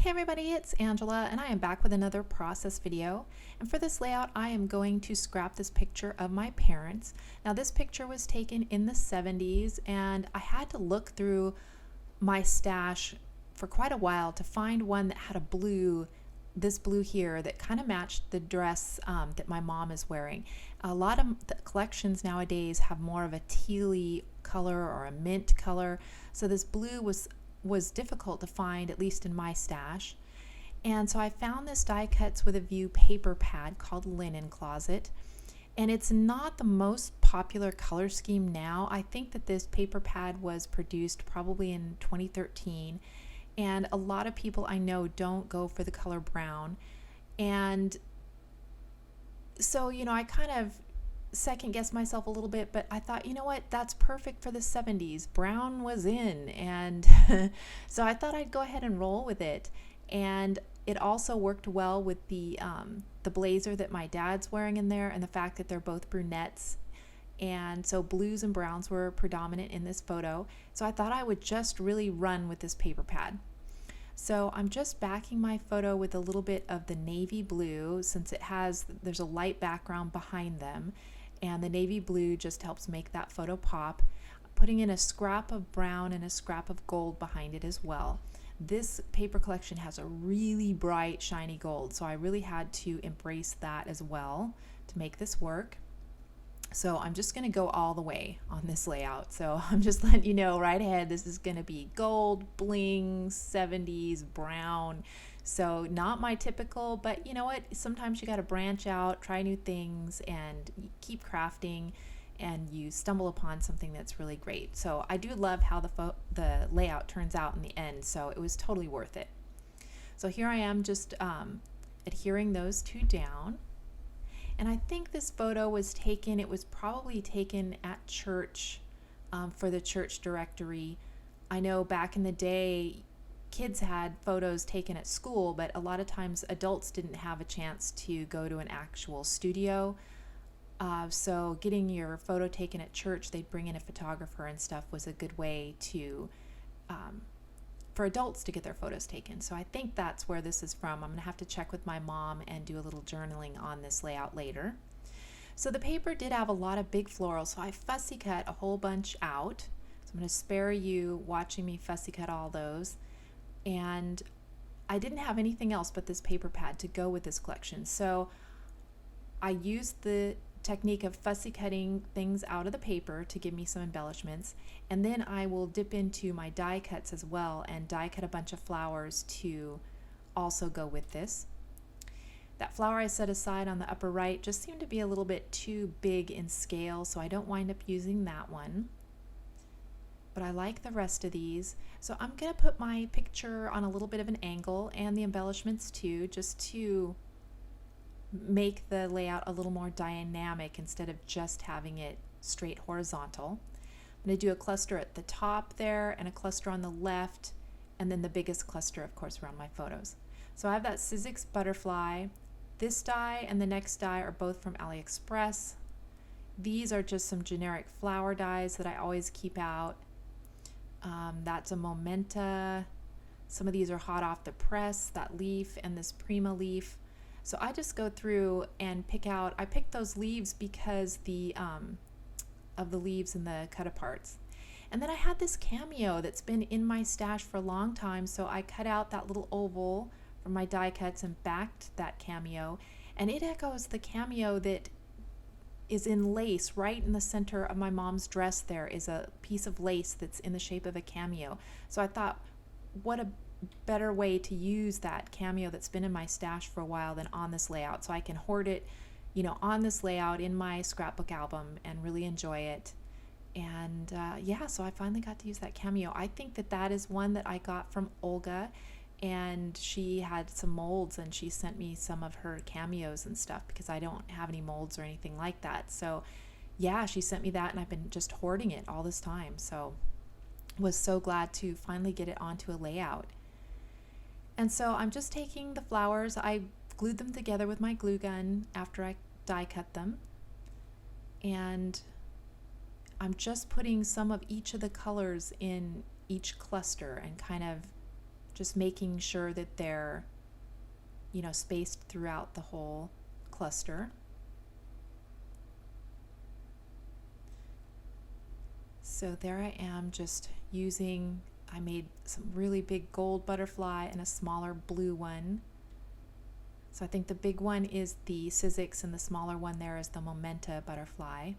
Hey everybody, it's Angela and I am back with another process video. And for this layout, I am going to scrap this picture of my parents. Now this picture was taken in the 70s and I had to look through my stash for quite a while to find one that had a blue, this blue here, that kind of matched the dress that my mom is wearing. A lot of the collections nowadays have more of a tealy color or a mint color. So this blue was difficult to find, at least in my stash. And so I found this die cuts with a view paper pad called Linen Closet. And it's not the most popular color scheme now. I think that this paper pad was produced probably in 2013. And a lot of people I know don't go for the color brown. And so, I kind of second guessed myself a little bit, but I thought, you know what, that's perfect for the 70s. Brown was in, and so I thought I'd go ahead and roll with it. And it also worked well with the blazer that my dad's wearing in there, and the fact that they're both brunettes. And so blues and browns were predominant in this photo. So I thought I would just really run with this paper pad. So I'm just backing my photo with a little bit of the navy blue, since there's a light background behind them, and the navy blue just helps make that photo pop. Putting in a scrap of brown and a scrap of gold behind it as well. This paper collection has a really bright, shiny gold, so I really had to embrace that as well to make this work. So I'm just going to go all the way on this layout. So I'm just letting you know right ahead, this is going to be gold, bling, 70s, brown. So not my typical, but you know what? Sometimes you got to branch out, try new things, and keep crafting, and you stumble upon something that's really great. So I do love how the layout turns out in the end, so it was totally worth it. So here I am just adhering those two down. And I think this photo was taken, it was probably taken at church for the church directory. I know back in the day, kids had photos taken at school, but a lot of times adults didn't have a chance to go to an actual studio. So getting your photo taken at church, they'd bring in a photographer and stuff, was a good way to for adults to get their photos taken. So I think that's where this is from. I'm going to have to check with my mom and do a little journaling on this layout later. So the paper did have a lot of big florals, so I fussy cut a whole bunch out. So I'm going to spare you watching me fussy cut all those. And I didn't have anything else but this paper pad to go with this collection. So I used the technique of fussy cutting things out of the paper to give me some embellishments, and then I will dip into my die cuts as well and die cut a bunch of flowers to also go with this. That flower I set aside on the upper right just seemed to be a little bit too big in scale, so I don't wind up using that one, but I like the rest of these. So I'm gonna put my picture on a little bit of an angle, and the embellishments too, just to make the layout a little more dynamic instead of just having it straight horizontal. I'm going to do a cluster at the top there and a cluster on the left, and then the biggest cluster, of course, around my photos. So I have that Sizzix butterfly. This die and the next die are both from AliExpress. These are just some generic flower dies that I always keep out. That's a Momenta. Some of these are hot off the press, that leaf and this Prima leaf. So I just go through and I picked those leaves because of the leaves and the cut aparts. And then I had this cameo that's been in my stash for a long time, so I cut out that little oval from my die cuts and backed that cameo. And it echoes the cameo that is in lace. Right in the center of my mom's dress there is a piece of lace that's in the shape of a cameo. So I thought, what a better way to use that cameo that's been in my stash for a while than on this layout, so I can hoard it, on this layout in my scrapbook album and really enjoy it. And yeah, so I finally got to use that cameo. I think that is one that I got from Olga, and she had some molds and she sent me some of her cameos and stuff because I don't have any molds or anything like that. So yeah, she sent me that and I've been just hoarding it all this time. So was so glad to finally get it onto a layout. And so I'm just taking the flowers, I glued them together with my glue gun after I die cut them, and I'm just putting some of each of the colors in each cluster and kind of just making sure that they're, spaced throughout the whole cluster. So there I am, just using, I made some really big gold butterfly and a smaller blue one. So I think the big one is the Sizzix and the smaller one there is the Momenta butterfly.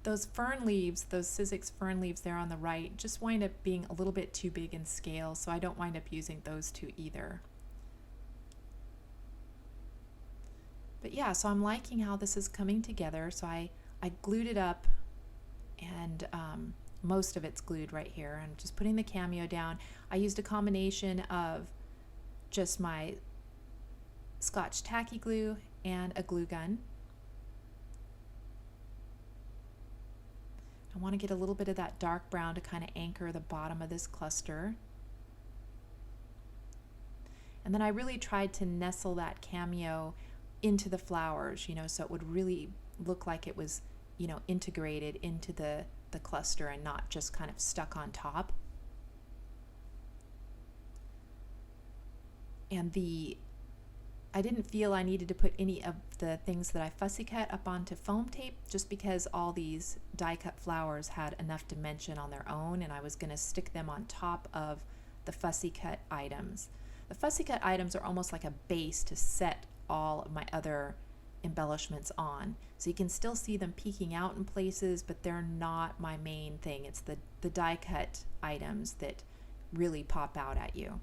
Those fern leaves, those Sizzix fern leaves there on the right, just wind up being a little bit too big in scale, so I don't wind up using those two either. But yeah, so I'm liking how this is coming together. So I glued it up, and most of it's glued right here. I'm just putting the cameo down. I used a combination of just my Scotch tacky glue and a glue gun. I want to get a little bit of that dark brown to kind of anchor the bottom of this cluster. And then I really tried to nestle that cameo into the flowers, so it would really look like it was, integrated into the cluster and not just kind of stuck on top. And I didn't feel I needed to put any of the things that I fussy cut up onto foam tape, just because all these die cut flowers had enough dimension on their own, and I was going to stick them on top of the fussy cut items. The fussy cut items are almost like a base to set all of my other embellishments on. So you can still see them peeking out in places, but they're not my main thing. It's the die cut items that really pop out at you.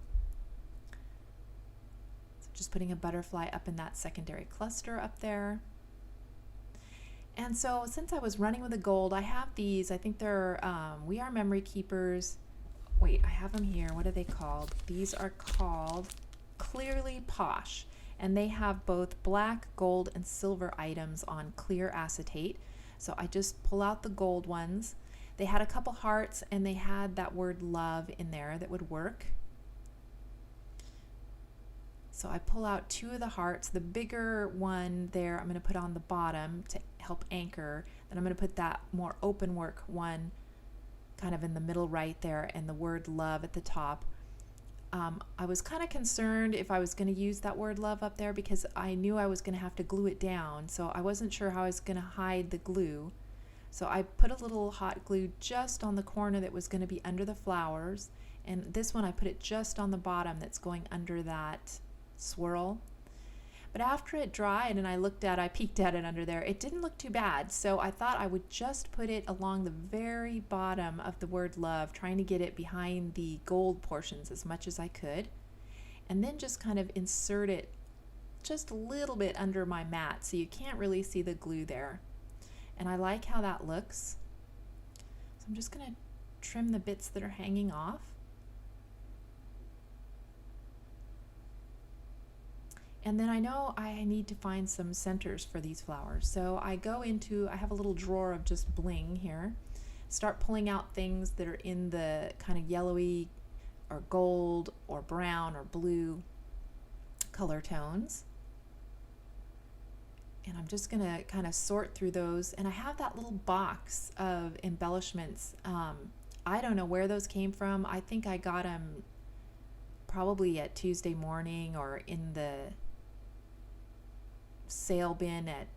So just putting a butterfly up in that secondary cluster up there. And so since I was running with the gold, I have these, I think they're We Are Memory Keepers. Wait, I have them here. What are they called? These are called Clearly Posh. And they have both black, gold, and silver items on clear acetate. So I just pull out the gold ones. They had a couple hearts, and they had that word love in there that would work. So I pull out two of the hearts. The bigger one there I'm going to put on the bottom to help anchor. Then I'm going to put that more open work one kind of in the middle right there, and the word love at the top. I was kind of concerned if I was going to use that word love up there, because I knew I was going to have to glue it down, so I wasn't sure how I was going to hide the glue. So I put a little hot glue just on the corner that was going to be under the flowers, and this one I put it just on the bottom that's going under that swirl. But after it dried and I peeked at it under there, it didn't look too bad. So I thought I would just put it along the very bottom of the word love, trying to get it behind the gold portions as much as I could. And then just kind of insert it just a little bit under my mat so you can't really see the glue there. And I like how that looks. So I'm just going to trim the bits that are hanging off. And then I know I need to find some centers for these flowers. So I have a little drawer of just bling here. Start pulling out things that are in the kind of yellowy or gold or brown or blue color tones. And I'm just gonna kind of sort through those. And I have that little box of embellishments. I don't know where those came from. I think I got them probably at Tuesday morning or in the sale bin at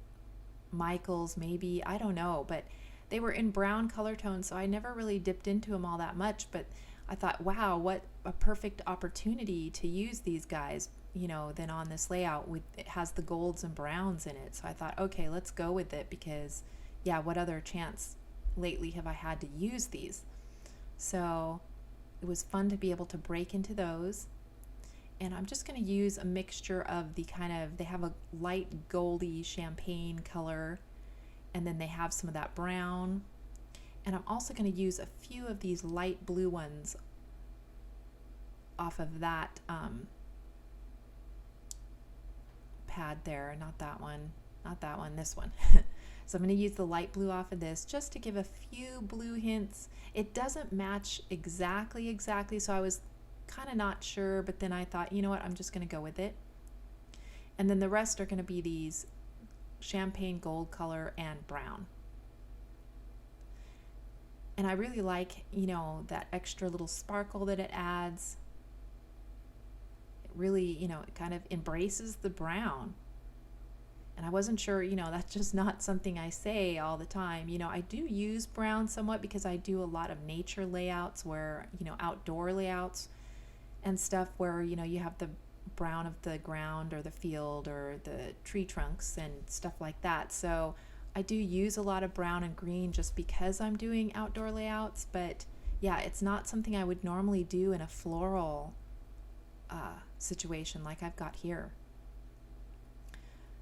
Michael's maybe, I don't know, but they were in brown color tones, so I never really dipped into them all that much. But I thought, wow, what a perfect opportunity to use these guys, then on this layout it has the golds and browns in it. So I thought, okay, let's go with it, because yeah, what other chance lately have I had to use these? So it was fun to be able to break into those. And I'm just going to use a mixture of they have a light goldy champagne color, and then they have some of that brown. And I'm also going to use a few of these light blue ones off of that pad there. Not that one, this one. So I'm going to use the light blue off of this just to give a few blue hints. It doesn't match exactly, so I was kind of not sure, but then I thought, you know what, I'm just going to go with it. And then the rest are going to be these champagne gold color and brown. And I really like, that extra little sparkle that it adds. really, it kind of embraces the brown. And I wasn't sure, that's just not something I say all the time. I do use brown somewhat because I do a lot of nature layouts where, outdoor layouts and stuff where, you have the brown of the ground or the field or the tree trunks and stuff like that. So I do use a lot of brown and green just because I'm doing outdoor layouts. But yeah, it's not something I would normally do in a floral situation like I've got here.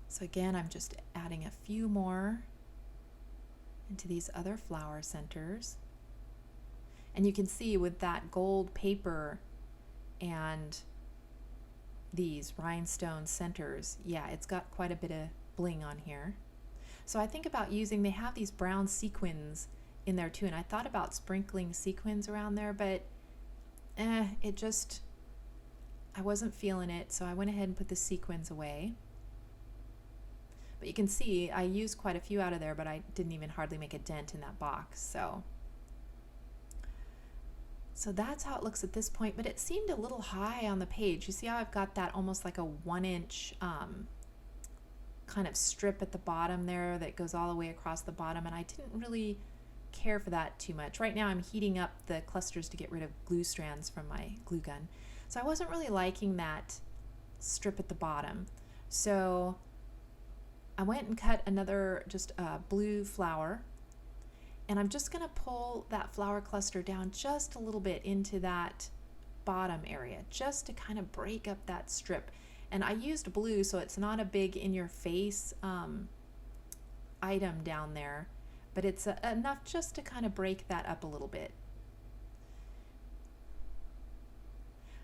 So again, I'm just adding a few more into these other flower centers. And you can see with that gold paper and these rhinestone centers, yeah, it's got quite a bit of bling on here. So I think about they have these brown sequins in there too, and I thought about sprinkling sequins around there, but I wasn't feeling it, so I went ahead and put the sequins away. But you can see I used quite a few out of there, but I didn't even hardly make a dent in that box. So that's how it looks at this point, but it seemed a little high on the page. You see how I've got that almost like a 1-inch kind of strip at the bottom there that goes all the way across the bottom, and I didn't really care for that too much. Right now I'm heating up the clusters to get rid of glue strands from my glue gun. So I wasn't really liking that strip at the bottom. So I went and cut another just blue flower, and I'm just going to pull that flower cluster down just a little bit into that bottom area just to kind of break up that strip. And I used blue, so it's not a big in-your-face item down there, but it's enough just to kind of break that up a little bit.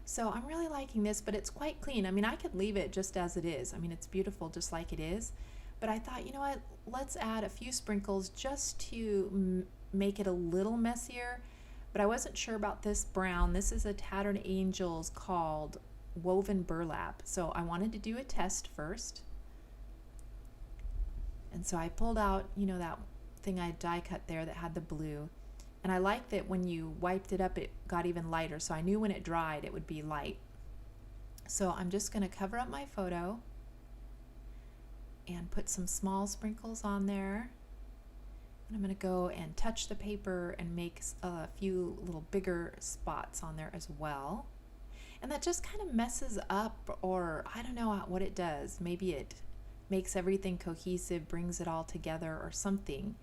So I'm really liking this, but it's quite clean. I mean, I could leave it just as it is. I mean, it's beautiful just like it is. But I thought, you know what, let's add a few sprinkles just to make it a little messier. But I wasn't sure about this brown. This is a Tattered Angels called Woven Burlap. So I wanted to do a test first. And so I pulled out, that thing I die cut there that had the blue. And I like that when you wiped it up, it got even lighter. So I knew when it dried, it would be light. So I'm just going to cover up my photo and put some small sprinkles on there. And I'm going to go and touch the paper and make a few little bigger spots on there as well. And that just kind of messes up, or I don't know what it does. Maybe it makes everything cohesive, brings it all together or something.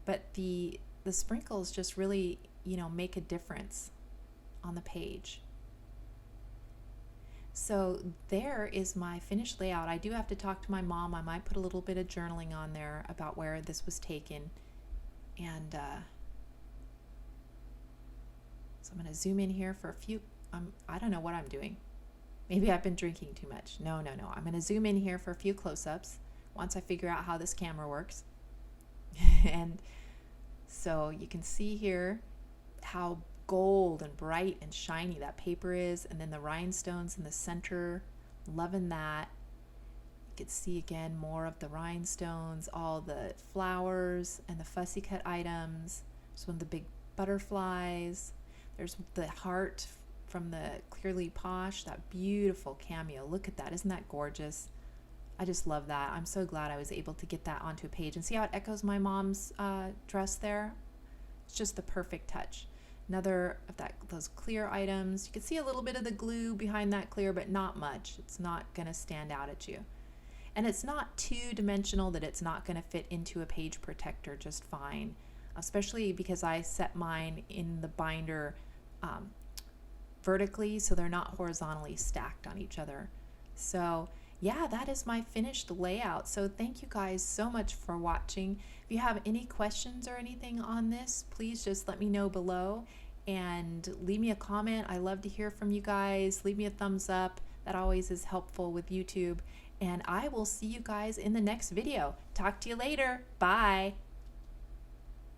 But the sprinkles just really, make a difference on the page. So there is my finished layout. I do have to talk to my mom. I might put a little bit of journaling on there about where this was taken. And so I'm going to zoom in here for a few, I don't know what I'm doing. Maybe I've been drinking too much. No. I'm going to zoom in here for a few close-ups once I figure out how this camera works. And so you can see here how gold and bright and shiny that paper is, and then the rhinestones in the center, loving that. You can see again more of the rhinestones, all the flowers and the fussy cut items. There's one of the big butterflies. There's the heart from the Clearly Posh, that beautiful cameo. Look at that, isn't that gorgeous? I just love that. I'm so glad I was able to get that onto a page. And see how it echoes my mom's dress there? It's just the perfect touch. Another of those clear items. You can see a little bit of the glue behind that clear, but not much. It's not going to stand out at you. And it's not two-dimensional that it's not going to fit into a page protector just fine, especially because I set mine in the binder vertically, so they're not horizontally stacked on each other. So yeah, that is my finished layout. So thank you guys so much for watching. If you have any questions or anything on this, please just let me know below and leave me a comment. I love to hear from you guys. Leave me a thumbs up. That always is helpful with YouTube. And I will see you guys in the next video. Talk to you later. Bye.